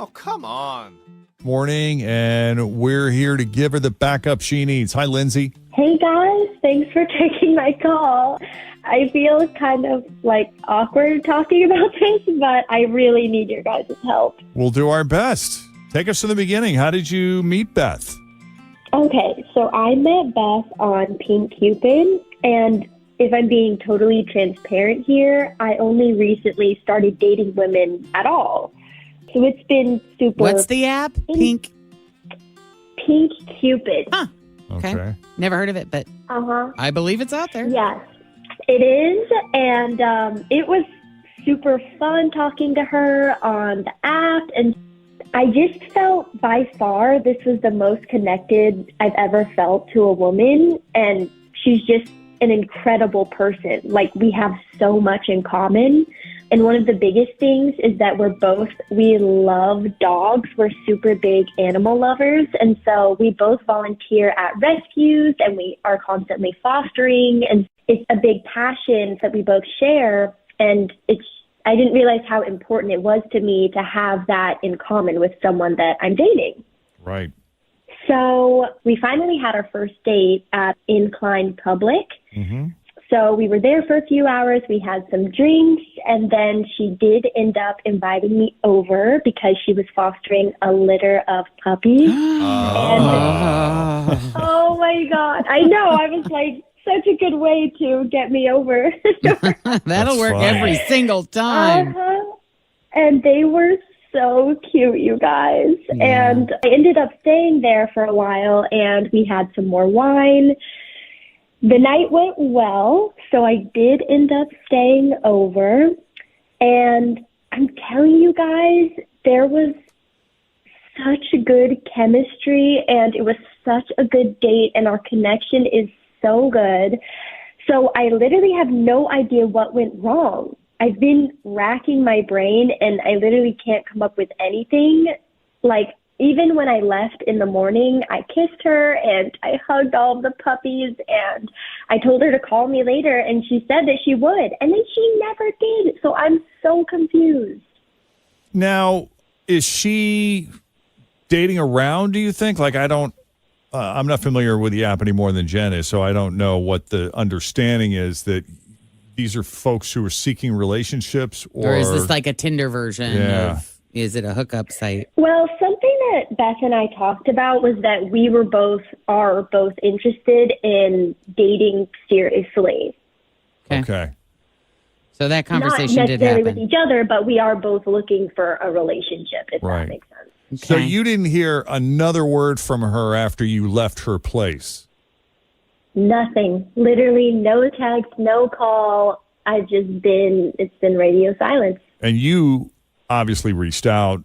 Oh, come on. Morning, and we're here to give her the backup she needs. Hi, Lindsay. Hey guys, thanks for taking my call. I feel kind of like awkward talking about this, but I really need your guys' help. We'll do our best. Take us to the beginning. How did you meet Beth? Okay, so I met Beth on Pink Cupid, and if I'm being totally transparent here, I only recently started dating women at all. So it's been super... What's the app? Pink Cupid. Huh. Okay. Never heard of it, but I believe it's out there. Yes, it is. And it was super fun talking to her on the app. And I just felt by far this was the most connected I've ever felt to a woman. And she's just an incredible person. Like, we have so much in common. And one of the biggest things is that we love dogs. We're super big animal lovers. And so we both volunteer at rescues, and we are constantly fostering. And it's a big passion that we both share. And I didn't realize how important it was to me to have that in common with someone that I'm dating. Right. So we finally had our first date at Incline Public. Mm-hmm. So we were there for a few hours. We had some drinks, and then she did end up inviting me over because she was fostering a litter of puppies. Oh my God. I know. I was like, such a good way to get me over. That'll work every single time. And they were so cute, you guys. Yeah. And I ended up staying there for a while, and we had some more wine. The night went well, so I did end up staying over, and I'm telling you guys, there was such good chemistry, and it was such a good date, and our connection is so good. So I literally have no idea what went wrong. I've been racking my brain, and I literally can't come up with anything. Like, even when I left in the morning, I kissed her and I hugged all of the puppies, and I told her to call me later, and she said that she would, and then she never did. So I'm so confused. Now, is she dating around, do you think? Like, I'm not familiar with the app any more than Jenn is, so I don't know what the understanding is that these are folks who are seeking relationships, or is this like a Tinder version of, is it a hookup site? Well, something that Beth and I talked about was that we are both interested in dating seriously. Okay. So that conversation not did necessarily happen. with each other, but we are both looking for a relationship, if that makes sense. Okay. So you didn't hear another word from her after you left her place? Nothing. Literally no text, no call. It's been radio silence. And you obviously reached out.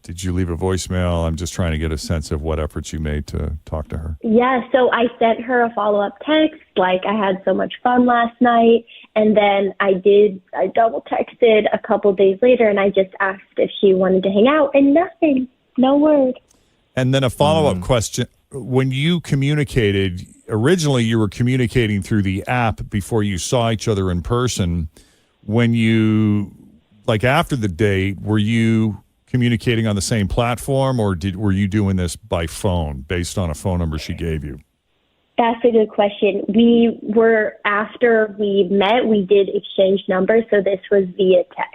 Did you leave a voicemail? I'm just trying to get a sense of what efforts you made to talk to her. Yeah, so I sent her a follow-up text, like, I had so much fun last night. And then I double texted a couple days later, and I just asked if she wanted to hang out, and nothing. No word. And then a follow-up question. When you communicated, originally you were communicating through the app before you saw each other in person. When you, like, after the date, were you communicating on the same platform, or were you doing this by phone based on a phone number she gave you? That's a good question. After we met, we did exchange numbers, so this was via text.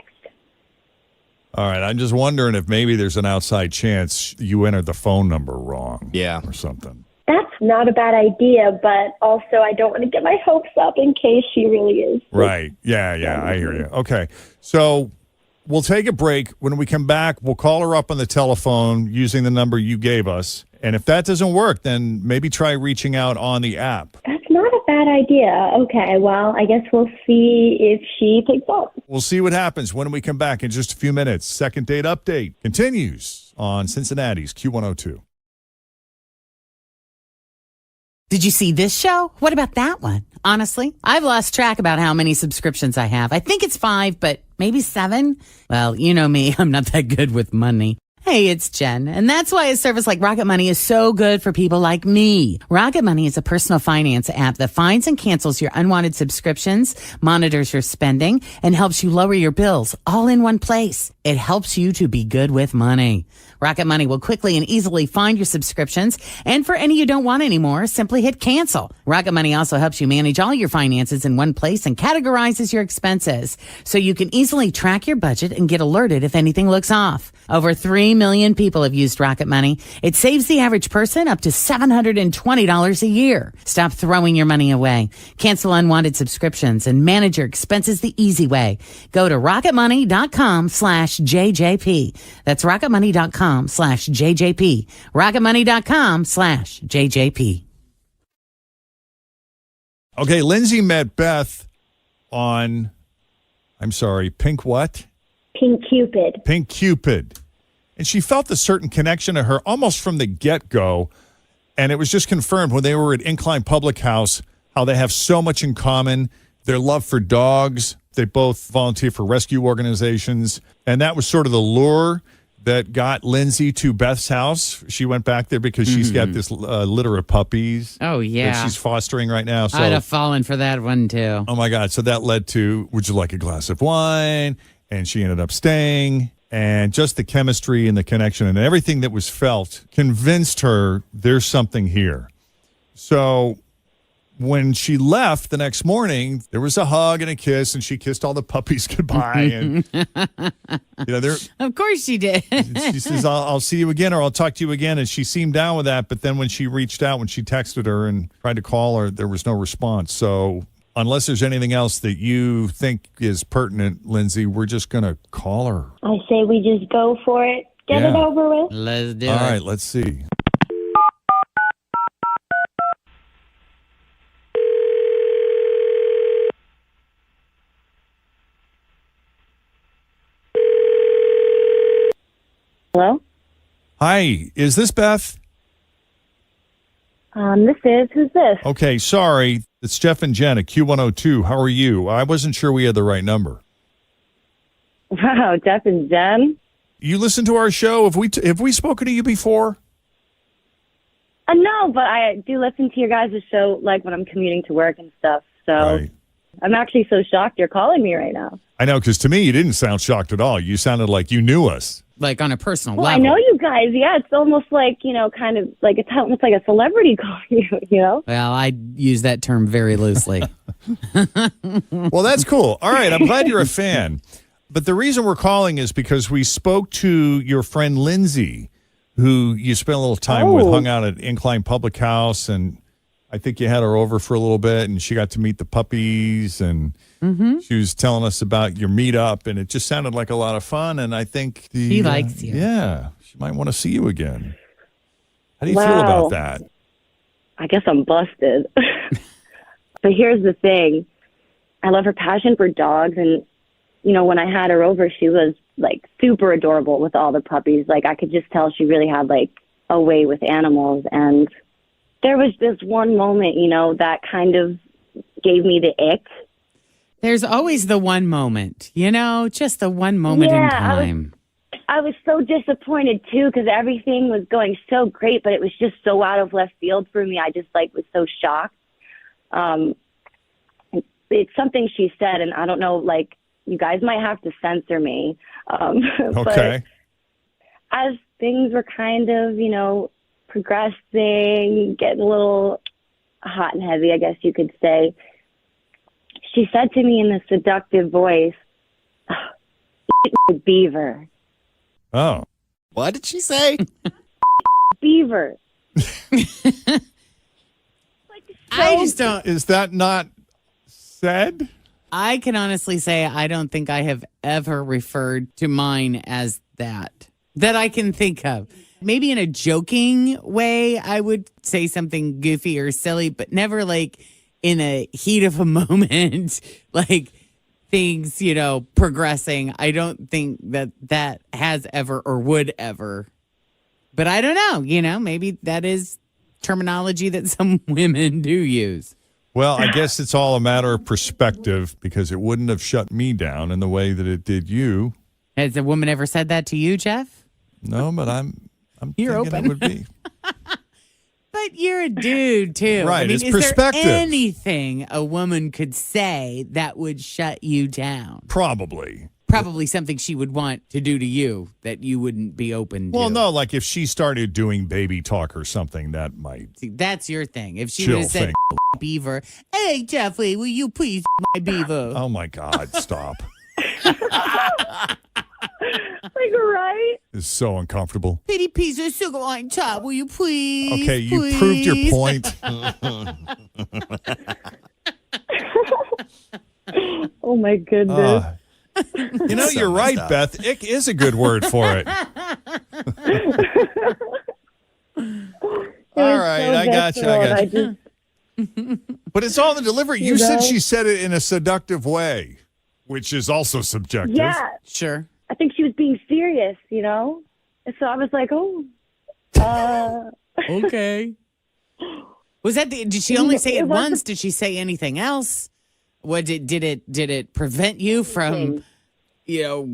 All right, I'm just wondering if maybe there's an outside chance you entered the phone number wrong. Yeah. Or something. That's not a bad idea, but also I don't want to get my hopes up in case she really is. Right. Yeah, I hear you. Okay, so we'll take a break. When we come back, we'll call her up on the telephone using the number you gave us. And if that doesn't work, then maybe try reaching out on the app. That's not a bad idea. Okay, well, I guess we'll see if she picks up. We'll see what happens when we come back in just a few minutes. Second date update continues on Cincinnati's Q102. Did you see this show? What about that one? Honestly, I've lost track about how many subscriptions I have. I think it's 5, but maybe 7. Well, you know me, I'm not that good with money. Hey, it's Jen, and that's why a service like Rocket Money is so good for people like me. Rocket Money is a personal finance app that finds and cancels your unwanted subscriptions, monitors your spending, and helps you lower your bills all in one place. It helps you to be good with money. Rocket Money will quickly and easily find your subscriptions, and for any you don't want anymore, simply hit cancel. Rocket Money also helps you manage all your finances in one place and categorizes your expenses, so you can easily track your budget and get alerted if anything looks off. Over 3 million people have used Rocket Money. It saves the average person up to $720 a year. Stop throwing your money away. Cancel unwanted subscriptions and manage your expenses the easy way. Go to rocketmoney.com/JJP. That's rocketmoney.com/JJP. rocketmoney.com/JJP. Okay, Lindsay met Beth on, Pink what? Pink Cupid. Pink Cupid. And she felt a certain connection to her almost from the get-go. And it was just confirmed when they were at Incline Public House how they have so much in common. Their love for dogs. They both volunteer for rescue organizations. And that was sort of the lure that got Lindsay to Beth's house. She went back there because she's got this litter of puppies. Oh, yeah. That she's fostering right now. So, I'd have fallen for that one, too. oh, my God. So that led to, would you like a glass of wine? And she ended up staying. And just the chemistry and the connection and everything that was felt convinced her there's something here. So when she left the next morning, there was a hug and a kiss, and she kissed all the puppies goodbye. And Of course she did. she says, I'll see you again, or I'll talk to you again. And she seemed down with that. But then when she reached out, when she texted her and tried to call her, there was no response. So unless there's anything else that you think is pertinent, Lindsay, we're just going to call her. I say we just go for it. Get it over with. Let's do it. All right, let's see. Hello? Hi, is this Beth? Who's this? Okay, sorry. It's Jeff and Jenn at Q102. How are you? I wasn't sure we had the right number. Wow, Jeff and Jenn? You listen to our show? Have we spoken to you before? No, but I do listen to your guys' show, like, when I'm commuting to work and stuff. So Right. I'm actually so shocked you're calling me right now. I know, because to me, you didn't sound shocked at all. You sounded like you knew us. Like on a personal Well, level. I know you guys. Yeah, it's almost like, kind of like it's almost like a celebrity calling you, Well, I use that term very loosely. Well, that's cool. All right, I'm glad you're a fan. But the reason we're calling is because we spoke to your friend Lindsay, who you spent a little time with, hung out at Incline Public House, and I think you had her over for a little bit, and she got to meet the puppies, and she was telling us about your meetup, and it just sounded like a lot of fun, and I think She likes you. Yeah, she might want to see you again. How do you feel about that? I guess I'm busted. But here's the thing. I love her passion for dogs, and, when I had her over, she was, like, super adorable with all the puppies. Like, I could just tell she really had, like, a way with animals, and there was this one moment, that kind of gave me the ick. There's always the one moment, just the one moment in time. I was so disappointed, too, because everything was going so great, but it was just so out of left field for me. I just, was so shocked. It's something she said, and I don't know, you guys might have to censor me. Okay. But as things were kind of, progressing, getting a little hot and heavy, I guess you could say, she said to me in a seductive voice, Beaver. Oh. What did she say? Beaver. I just don't. Is that not said? I can honestly say I don't think I have ever referred to mine as that I can think of. Maybe in a joking way, I would say something goofy or silly, but never in a heat of a moment, things, progressing. I don't think that has ever or would ever. But I don't know, maybe that is terminology that some women do use. Well, I guess it's all a matter of perspective, because it wouldn't have shut me down in the way that it did you. Has a woman ever said that to you, Jeff? No, but I'm You're thinking open. it would be. But you're a dude, too. Right, I mean, it's is perspective. there anything a woman could say that would shut you down? Probably. Probably something she would want to do to you that you wouldn't be open to. Well, no, like if she started doing baby talk or something, that might. See, that's your thing. If she Chill would have said, thing. Beaver, hey, Jeffrey, will you please my Beaver? Oh my God! Stop. Like, right? It's so uncomfortable. Pretty piece of sugar on top, will you please? Okay, you please? proved your point. Oh, my goodness. You know, So you're right, messed up. Beth. Ick is a good word for it. All right, I got you. I got you. But it's all in the delivery. You said she said it in a seductive way, which is also subjective. Yeah, Sure. I think she was being serious, you know? And so I was like, Okay. Was that did she only say it It wasn't- once? Did she say anything else? What did it prevent you from, I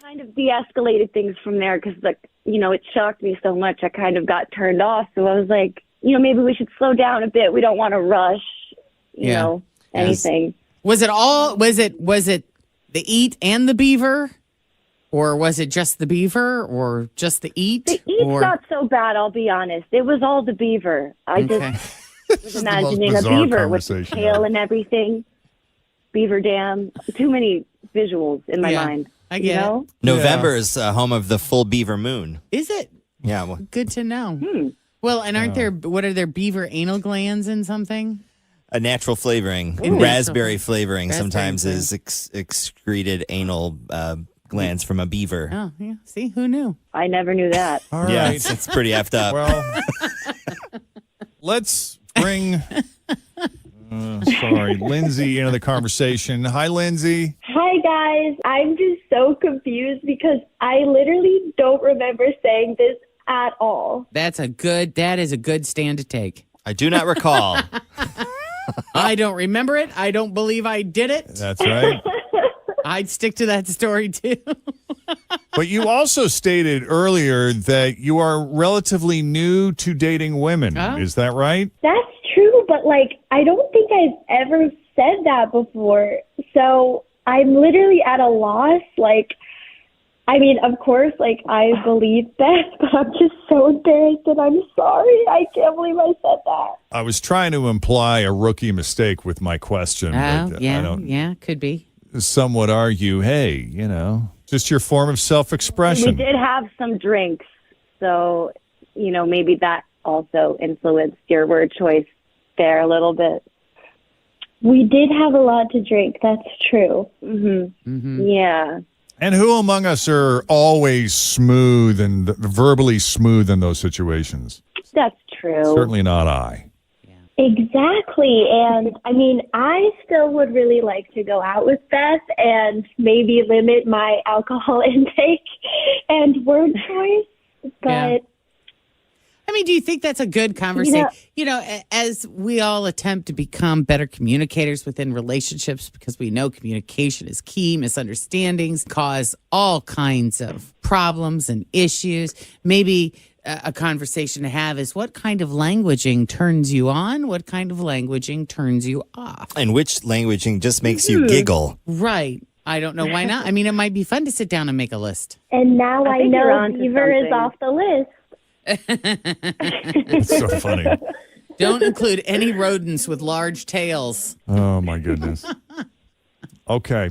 kind of de-escalated things from there because, it shocked me so much. I kind of got turned off. So I was like, maybe we should slow down a bit. We don't want to rush, anything. Was it the eat and the beaver? Or was it just the beaver or just the eat? The eat's or not so bad, I'll be honest. It was all the beaver. I okay. just was imagining a bizarre beaver with the conversation tail ever. and everything. Beaver dam. Too many visuals in my Yeah, mind. I get it. November is home of the full beaver moon. Is it? Yeah. Well, Good to know. Well, and aren't there beaver anal glands in something? a natural flavoring, Ooh. raspberry flavoring Raspberry sometimes flavoring. is excreted anal glands from a beaver. Oh, yeah. See, who knew? I never knew that. All right. Yeah, it's pretty effed up. Well, let's bring, Lindsay into the conversation. Hi, Lindsay. Hi, guys. I'm just so confused because I literally don't remember saying this at all. That is a good stand to take. I do not recall. I don't remember it. I don't believe I did it. That's right. I'd stick to that story too. But you also stated earlier that you are relatively new to dating women. Oh. Is that right? That's true, but I don't think I've ever said that before. So I'm literally at a loss. Of course, I believe Beth, but I'm just so embarrassed and I'm sorry. I can't believe I said that. I was trying to imply a rookie mistake with my question. But I don't. Yeah, could be. Some would argue, hey, just your form of We self-expression. did have some drinks, so, maybe that also influenced your word choice there a little bit. We did have a lot to drink. That's true. Yeah. And who among us are always smooth and verbally smooth in those situations? That's true. Certainly not I. Exactly. And I still would really like to go out with Beth and maybe limit my alcohol intake and word choice. But Yeah. Do you think that's a good conversation? As we all attempt to become better communicators within relationships, because we know communication is key, misunderstandings cause all kinds of problems and issues. Maybe a conversation to have is what kind of languaging turns you on? What kind of languaging turns you off? And which languaging just makes you giggle? Right. I don't know why not. It might be fun to sit down and make a list. and now I think you're know onto Beaver is something. off the list. It's so funny. Don't include any rodents with large tails. Oh, my goodness. Okay.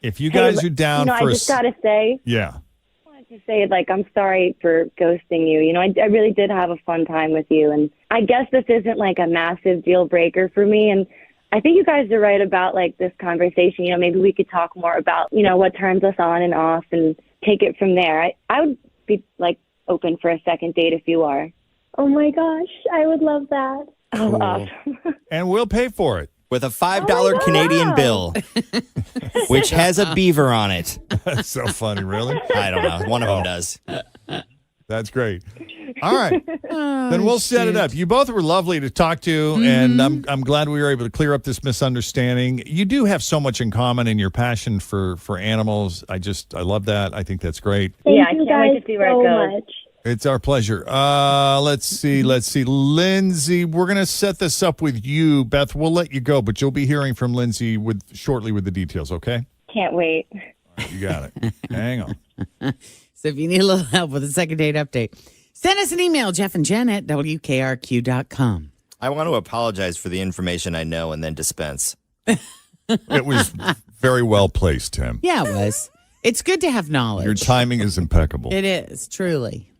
If you guys are down I for just got to say, Yeah. I wanted to say, I'm sorry for ghosting you. I really did have a fun time with you. And I guess this isn't a massive deal breaker for me. And I think you guys are right about this conversation. Maybe we could talk more about, what turns us on and off and take it from there. I would be open for a second date if you are. Oh my gosh, I would love that. Oh, awesome. And we'll pay for it. With a $5 Canadian bill, which has a beaver on it. That's so funny, really. I don't know. One of them does. That's great. All right. Then we'll set it up. You both were lovely to talk to, and I'm glad we were able to clear up this misunderstanding. You do have so much in common in your passion for animals. I love that. I think that's great. Thank Yeah, I you can't guys wait to see where it so goes. much. It's our pleasure. Let's see. Lindsay, we're going to set this up with you. Beth, we'll let you go, but you'll be hearing from Lindsay shortly with the details, okay? Can't wait. You got it. Hang on. So if you need a little help with a second date update, send us an email, Jeff and Jen at WKRQ.com. I want to apologize for the information I know and then dispense. It was very well placed, Tim. Yeah, it was. It's good to have knowledge. Your timing is impeccable. It is, truly.